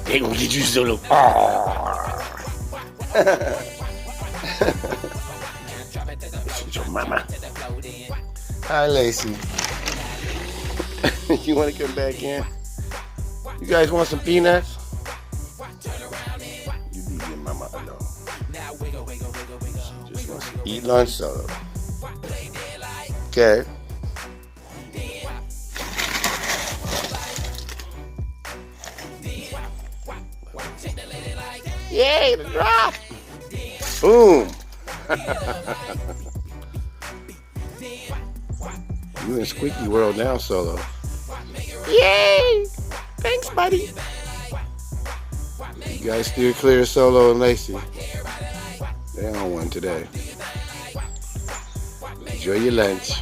They gonna get you solo. Oh. This is your mama. Hi, Lacey. You want to come back in? You guys want some peanuts? You leave your mama alone. She just wants to eat lunch solo. Okay. Yay, the drop! Boom! You in Squeaky world now, Solo. Yay! Thanks, buddy. You guys steer clear, Solo and Lacey. They're on one today. Enjoy your lunch.